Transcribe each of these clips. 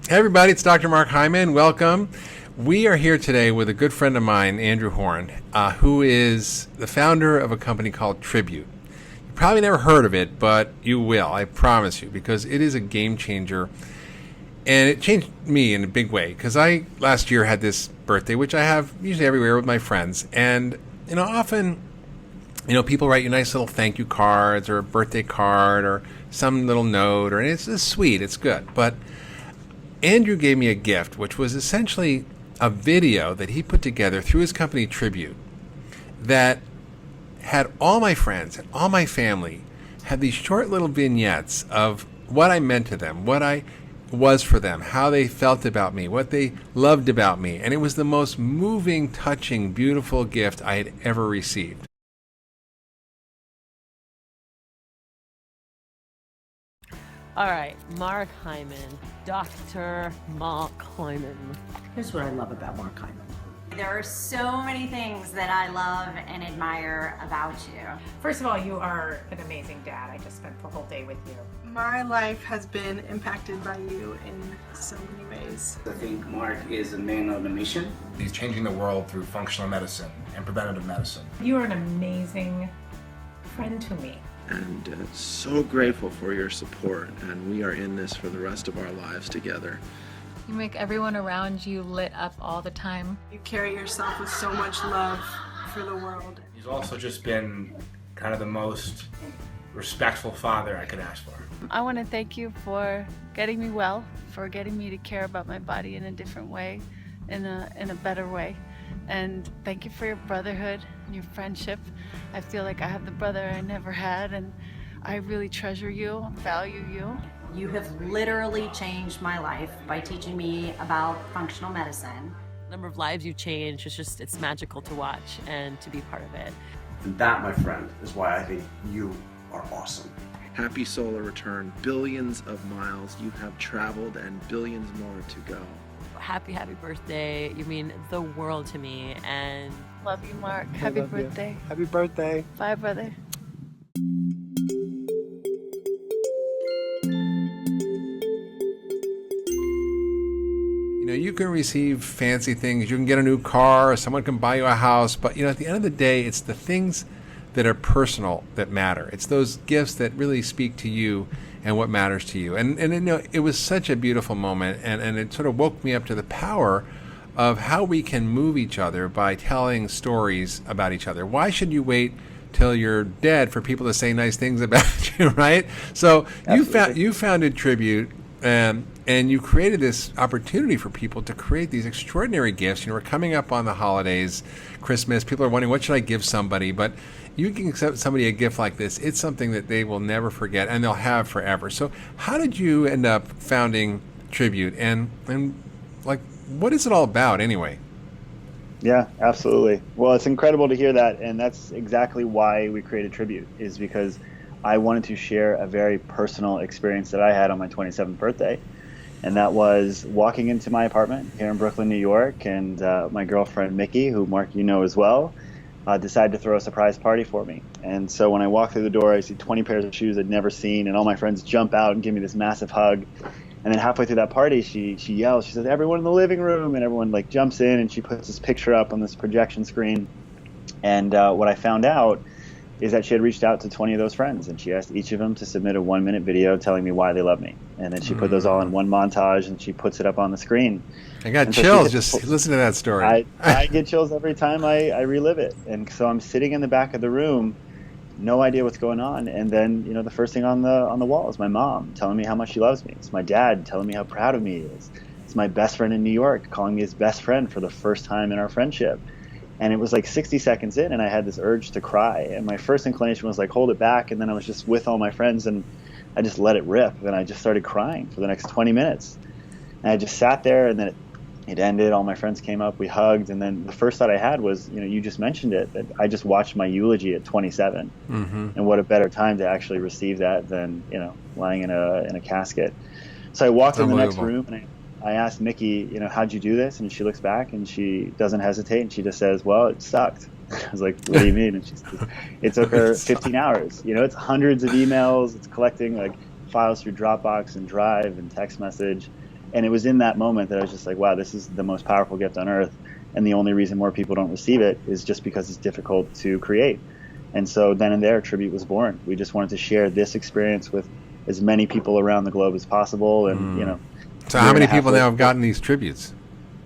Hey everybody, it's Dr. Mark Hyman. Welcome. We are here today with a good friend of mine, Andrew Horn, who is the founder of a company called Tribute. You probably never heard of it, but you will, I promise you, because it is a game changer. And it changed me in a big way, because I last year had this birthday, which I have usually everywhere with my friends. And, often, people write you nice little thank you cards or a birthday card or some little note, and it's sweet, it's good. But Andrew gave me a gift, which was essentially a video that he put together through his company Tribute that had all my friends and all my family have these short little vignettes of what I meant to them, what I was for them, how they felt about me, what they loved about me. And it was the most moving, touching, beautiful gift I had ever received. All right, Mark Hyman, Dr. Mark Hyman. Here's what I love about Mark Hyman. There are so many things that I love and admire about you. First of all, you are an amazing dad. I just spent the whole day with you. My life has been impacted by you in so many ways. I think Mark is a man on a mission. He's changing the world through functional medicine and preventative medicine. You are an amazing friend to me. And so grateful for your support, and we are in this for the rest of our lives together. You make everyone around you lit up all the time. You carry yourself with so much love for the world. He's also just been kind of the most respectful father I could ask for. I want to thank you for getting me well, for getting me to care about my body in a different way, in a better way. And thank you for your brotherhood and your friendship. I feel like I have the brother I never had, and I really treasure you, value you. You have literally changed my life by teaching me about functional medicine. The number of lives you change, it's magical to watch and to be part of it. And that, my friend, is why I think you are awesome. Happy solar return. Billions of miles you have traveled and billions more to go. Happy birthday. You mean the world to me, and Love you, Mark. Happy birthday. Happy birthday. Bye, brother. You can receive fancy things. You can get a new car, or someone can buy you a house. But, at the end of the day, it's the things that are personal that matter. It's those gifts that really speak to you and what matters to you. And it was such a beautiful moment, and it sort of woke me up to the power of how we can move each other by telling stories about each other. Why should you wait till you're dead for people to say nice things about you, right? So you founded Tribute, and you created this opportunity for people to create these extraordinary gifts. We're coming up on the holidays, Christmas. People are wondering, what should I give somebody? But you can give somebody a gift like this. It's something that they will never forget, and they'll have forever. So how did you end up founding Tribute? And what is it all about anyway? Yeah, absolutely. Well, it's incredible to hear that. And that's exactly why we created Tribute, is because I wanted to share a very personal experience that I had on my 27th birthday. And that was walking into my apartment here in Brooklyn, New York, and my girlfriend, Mickey, who, Mark, you know as well, decided to throw a surprise party for me. And so when I walk through the door, I see 20 pairs of shoes I'd never seen, and all my friends jump out and give me this massive hug. And then halfway through that party, she yells, she says, "Everyone in the living room," and everyone jumps in, and she puts this picture up on this projection screen. And what I found out is that she had reached out to 20 of those friends, and she asked each of them to submit a 1-minute video telling me why they love me. And then she put those all in one montage, and she puts it up on the screen. I got chills just listen to that story. I get chills every time I relive it. And so I'm sitting in the back of the room, no idea what's going on. And then, the first thing on the wall is my mom telling me how much she loves me. It's my dad telling me how proud of me he is. It's my best friend in New York calling me his best friend for the first time in our friendship. And it was 60 seconds in, and I had this urge to cry. And my first inclination was hold it back. And then I was just with all my friends, and I just let it rip. And I just started crying for the next 20 minutes. And I just sat there, and then it ended. All my friends came up, we hugged. And then the first thought I had was, you just mentioned it, that I just watched my eulogy at 27. Mm-hmm. And what a better time to actually receive that than, lying in a casket. So I walked in the next room, and I asked Mickey, how'd you do this? And she looks back, and she doesn't hesitate, and she just says, "Well, it sucked." I was like, "What do you mean?" And she says, "It took her 15 hours. It's hundreds of emails. It's collecting files through Dropbox and Drive and text message. And it was in that moment that I was just like, wow, this is the most powerful gift on earth. And the only reason more people don't receive it is just because it's difficult to create. And so then and there, Tribute was born. We just wanted to share this experience with as many people around the globe as possible. And, you know. So how many people now have gotten these tributes?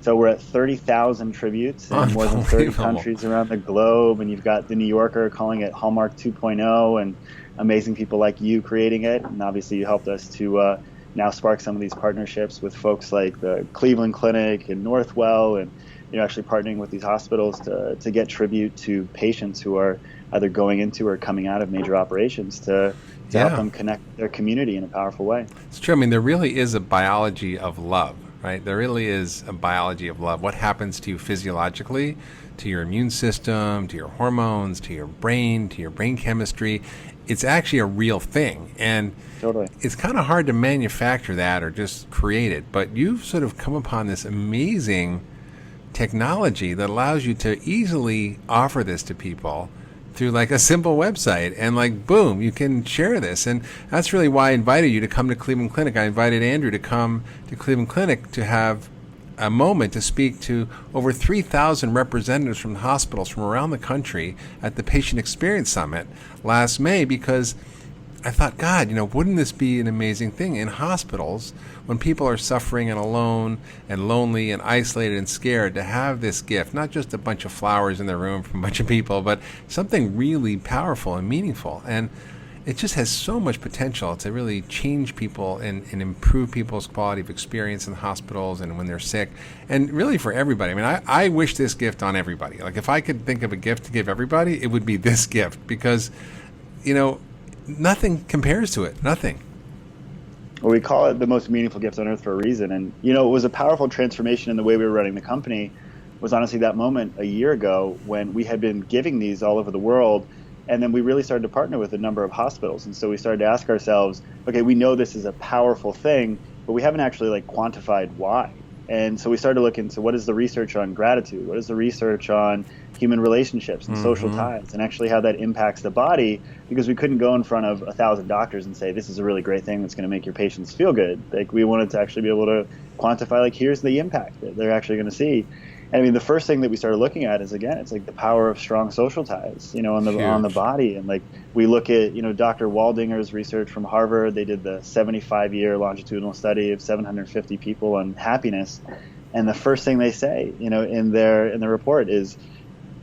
So we're at 30,000 tributes in more than 30 countries around the globe. And you've got the New Yorker calling it Hallmark 2.0 and amazing people like you creating it. And obviously you helped us to now spark some of these partnerships with folks like the Cleveland Clinic and Northwell, and actually partnering with these hospitals to get tribute to patients who are either going into or coming out of major operations to help them connect their community in a powerful way. It's true. I mean, there really is a biology of love, right? There really is a biology of love. What happens to you physiologically, to your immune system, to your hormones, to your brain chemistry, it's actually a real thing. And totally, it's kind of hard to manufacture that or just create it. But you've sort of come upon this amazing technology that allows you to easily offer this to people through like a simple website, and like boom, you can share this. And that's really why I invited you to come to Cleveland Clinic. I invited Andrew to come to Cleveland Clinic to have a moment to speak to over 3,000 representatives from hospitals from around the country at the Patient Experience Summit last May, because I thought, God, wouldn't this be an amazing thing in hospitals when people are suffering and alone and lonely and isolated and scared, to have this gift, not just a bunch of flowers in their room from a bunch of people, but something really powerful and meaningful. And it just has so much potential to really change people and improve people's quality of experience in hospitals and when they're sick, and really for everybody. I mean, I wish this gift on everybody. Like, if I could think of a gift to give everybody, it would be this gift, because, nothing compares to it. Nothing. Well, we call it the most meaningful gift on earth for a reason. And, it was a powerful transformation in the way we were running the company. Was honestly that moment a year ago when we had been giving these all over the world. And then we really started to partner with a number of hospitals. And so we started to ask ourselves, okay, we know this is a powerful thing, but we haven't actually quantified why. And so we started to look into what is the research on gratitude, what is the research on human relationships and social ties, and actually how that impacts the body, because we couldn't go in front of 1,000 doctors and say, this is a really great thing that's going to make your patients feel good. We wanted to actually be able to quantify, here's the impact that they're actually going to see. And I mean, the first thing that we started looking at is, again, it's the power of strong social ties, on the body. And we look at, Dr. Waldinger's research from Harvard. They did the 75-year longitudinal study of 750 people on happiness. And the first thing they say, in their report is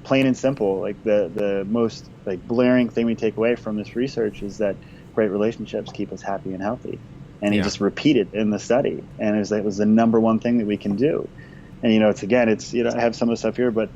plain and simple. The most blaring thing we take away from this research is that great relationships keep us happy and healthy. And he just repeated in the study. And it was the number one thing that we can do. And, I have some of the stuff here, but,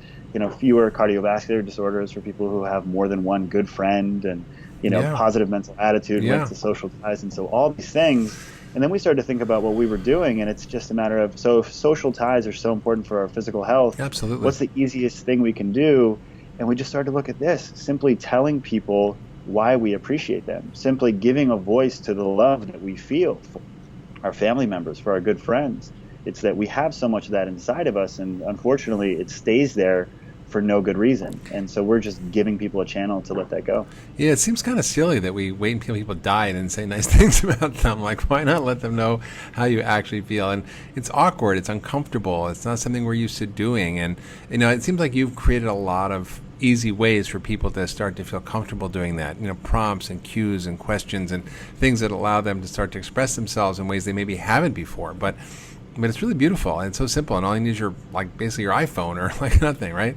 fewer cardiovascular disorders for people who have more than one good friend, and, positive mental attitude linked to social ties. And so all these things. And then we started to think about what we were doing, and it's just a matter of, so if social ties are so important for our physical health, absolutely, what's the easiest thing we can do? And we just started to look at this, simply telling people why we appreciate them, simply giving a voice to the love that we feel for our family members, for our good friends. It's that we have so much of that inside of us, and unfortunately it stays there for no good reason. And so we're just giving people a channel to let that go. Yeah, it seems kind of silly that we wait until people die and then say nice things about them. Why not let them know how you actually feel? And it's awkward, it's uncomfortable, it's not something we're used to doing. And, it seems like you've created a lot of easy ways for people to start to feel comfortable doing that. Prompts and cues and questions and things that allow them to start to express themselves in ways they maybe haven't before. But it's really beautiful and so simple, and all you need is your basically your iPhone or nothing, right?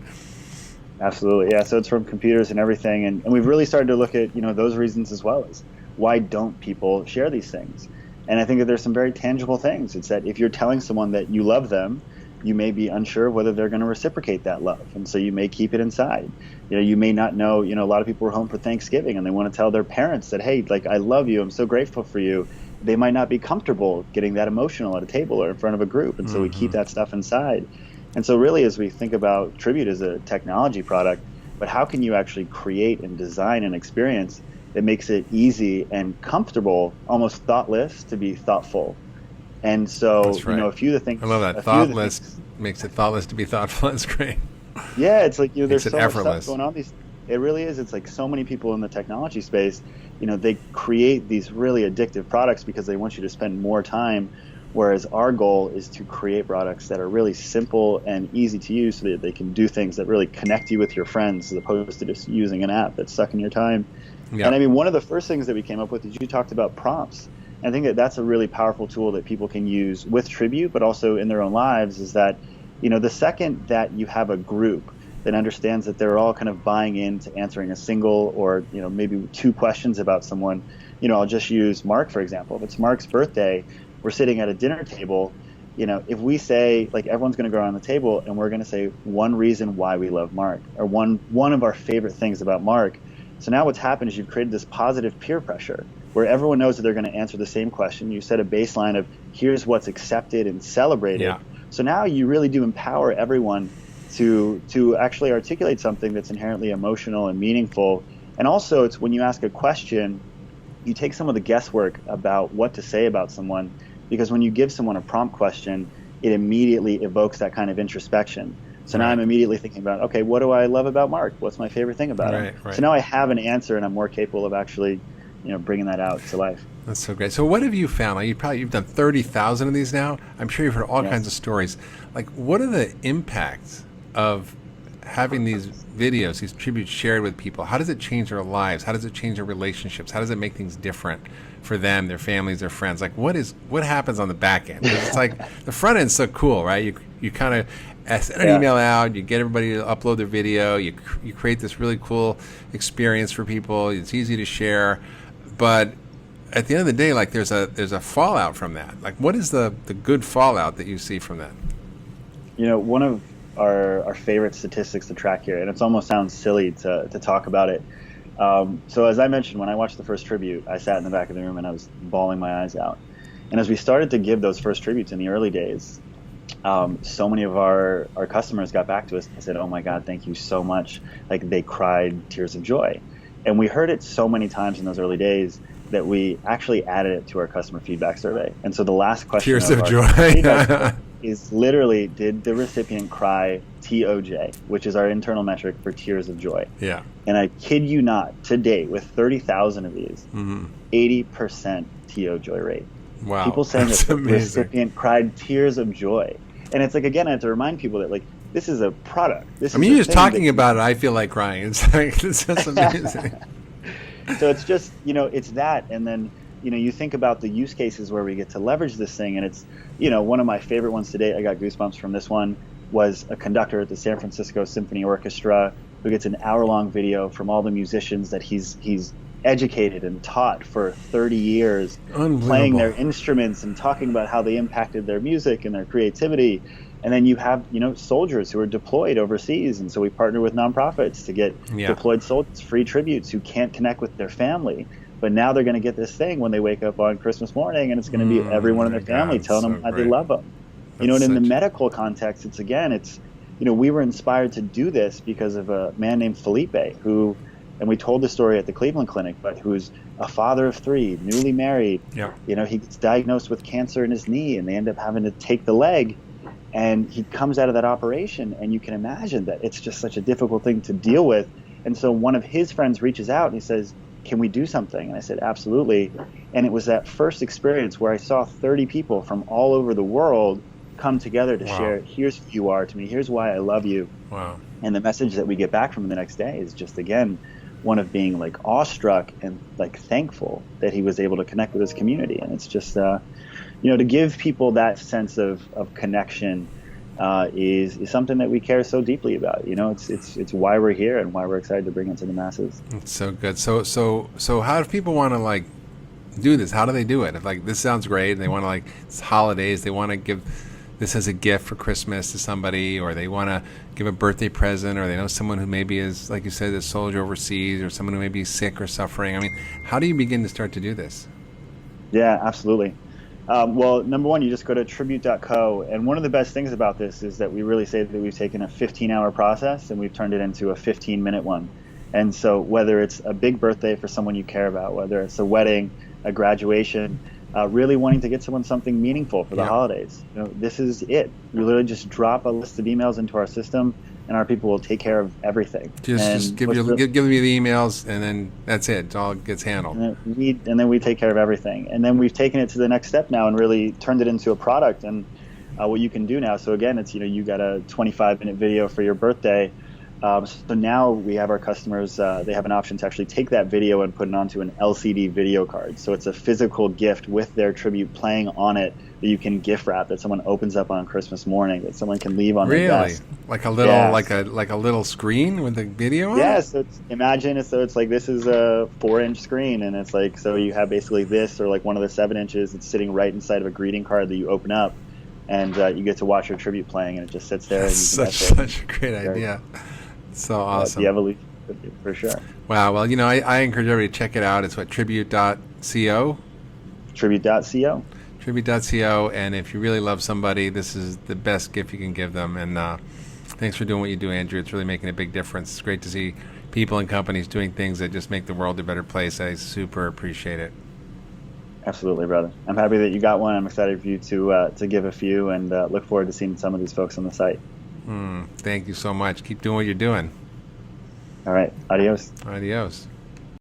Absolutely, yeah. So it's from computers and everything, and we've really started to look at those reasons as well, as why don't people share these things? And I think that there's some very tangible things. It's that if you're telling someone that you love them, you may be unsure of whether they're going to reciprocate that love, and so you may keep it inside. You may not know. A lot of people are home for Thanksgiving and they want to tell their parents that, hey, I love you, I'm so grateful for you. They might not be comfortable getting that emotional at a table or in front of a group, and so we keep that stuff inside. And so really, as we think about Tribute as a technology product, but how can you actually create and design an experience that makes it easy and comfortable, almost thoughtless, to be thoughtful? And so, that's right. A few of the things... I love that. Thoughtless makes it thoughtless to be thoughtful. That's great. Yeah, it's there's so effortless. much stuff going on. It really is. It's so many people in the technology space, they create these really addictive products because they want you to spend more time Whereas our goal is to create products that are really simple and easy to use so that they can do things that really connect you with your friends as opposed to just using an app that's sucking your time. Yeah. And I mean, one of the first things that we came up with is you talked about prompts. And I think that that's a really powerful tool that people can use with Tribute, but also in their own lives, is that, the second that you have a group that understands that they're all kind of buying into answering a single or, maybe 2 questions about someone, I'll just use Mark, for example. If it's Mark's birthday, we're sitting at a dinner table, if we say, like, everyone's going to go around the table and we're going to say one reason why we love Mark or one of our favorite things about Mark. So now what's happened is you've created this positive peer pressure where everyone knows that they're going to answer the same question. You set a baseline of here's what's accepted and celebrated. Yeah. So now you really do empower everyone to actually articulate something that's inherently emotional and meaningful. And also, it's when you ask a question, you take some of the guesswork about what to say about someone, because when you give someone a prompt question, it immediately evokes that kind of introspection. So now I'm immediately thinking about, okay, what do I love about Mark? What's my favorite thing about him? Right. So now I have an answer, and I'm more capable of actually, bringing that out to life. That's so great. So what have you found? Like you've done 30,000 of these now. I'm sure you've heard all kinds of stories. Like, what are the impacts of having these videos, these tributes shared with people? How does it change their lives? How does it change their relationships? How does it make things different for them, their families, their friends? Like, what happens on the back end? 'Cause it's like the front end's so cool, right? You kind of send an email out, you get everybody to upload their video, you create this really cool experience for people. It's easy to share, but at the end of the day, like, there's a fallout from that. Like, what is the good fallout that you see from that? One of our favorite statistics to track here, and it almost sounds silly to talk about it. So as I mentioned, when I watched the first tribute, I sat in the back of the room and I was bawling my eyes out. And as we started to give those first tributes in the early days, so many of our customers got back to us and said, "Oh my God, thank you so much." Like, they cried tears of joy. And we heard it so many times in those early days that we actually added it to our customer feedback survey. And so the last question Tears of joy is literally, did the recipient cry TOJ, which is our internal metric for tears of joy. Yeah. And I kid you not, to date, with 30,000 of these, 80% TO joy rate. Wow. People saying that the amazing. recipient cried tears of joy. And it's like, again, I have to remind people that, like, this is a product. You're just talking about it, I feel like crying. It's like, it's just amazing. So it's just, it's that. And then, you think about the use cases where we get to leverage this thing. And it's, one of my favorite ones today, I got goosebumps from this one, was a conductor at the San Francisco Symphony Orchestra who gets an hour-long video from all the musicians that he's educated and taught for 30 years, playing their instruments and talking about how they impacted their music and their creativity. And then you have, soldiers who are deployed overseas. And so we partner with nonprofits to get deployed soldiers free tributes who can't connect with their family. But now they're going to get this thing when they wake up on Christmas morning, and it's going to be everyone in their family telling them how they love them. And in the medical context, it's, we were inspired to do this because of a man named Felipe who, and we told the story at the Cleveland Clinic, but who's a father of 3, newly married. Yeah. He gets diagnosed with cancer in his knee, and they end up having to take the leg. And he comes out of that operation, and you can imagine that it's just such a difficult thing to deal with. And so one of his friends reaches out and he says, "Can we do something?" And I said, "Absolutely." And it was that first experience where I saw 30 people from all over the world come together to share, here's who you are to me, here's why I love you. Wow. And the message that we get back from him the next day is just, again, one of being, like, awestruck and, like, thankful that he was able to connect with his community. And it's just, to give people that sense of connection is something that we care so deeply about. It's why we're here and why we're excited to bring it to the masses. It's so good. So how do people want to, like, do this? How do they do it? If, like, this sounds great and they want to, like, it's holidays, they want to give this as a gift for Christmas to somebody, or they want to give a birthday present, or they know someone who maybe is, like you said, a soldier overseas, or someone who may be sick or suffering. I mean, how do you begin to start to do this? Yeah, absolutely. Well, number one, you just go to tribute.co. And one of the best things about this is that we really say that we've taken a 15-hour process and we've turned it into a 15-minute one. And so whether it's a big birthday for someone you care about, whether it's a wedding, a graduation, really wanting to get someone something meaningful for the holidays, this is it. You literally just drop a list of emails into our system. and our people will take care of everything. Just give me the emails, and then that's it. It all gets handled. And then we take care of everything. And then we've taken it to the next step now and really turned it into a product. And what you can do now. So again, it's, you got a 25-minute video for your birthday. So now we have our customers, they have an option to actually take that video and put it onto an LCD video card. So it's a physical gift with their tribute playing on it that you can gift wrap, that someone opens up on Christmas morning, that someone can leave on their desk. Like a little, like a little screen with the video on it? Yeah, so it's like this is a 4-inch screen, and it's like, so you have basically this, or like one of the 7 inches, it's sitting right inside of a greeting card that you open up, and you get to watch your tribute playing, and it just sits there. That's such a great idea. So awesome. The evolution, for sure. Wow. Well, I encourage everybody to check it out. It's tribute.co? Tribute.co. Tribute.co. And if you really love somebody, this is the best gift you can give them. And thanks for doing what you do, Andrew. It's really making a big difference. It's great to see people and companies doing things that just make the world a better place. I super appreciate it. Absolutely, brother. I'm happy that you got one. I'm excited for you to give a few, and look forward to seeing some of these folks on the site. Thank you so much. Keep doing what you're doing. All right. Adios. Adios.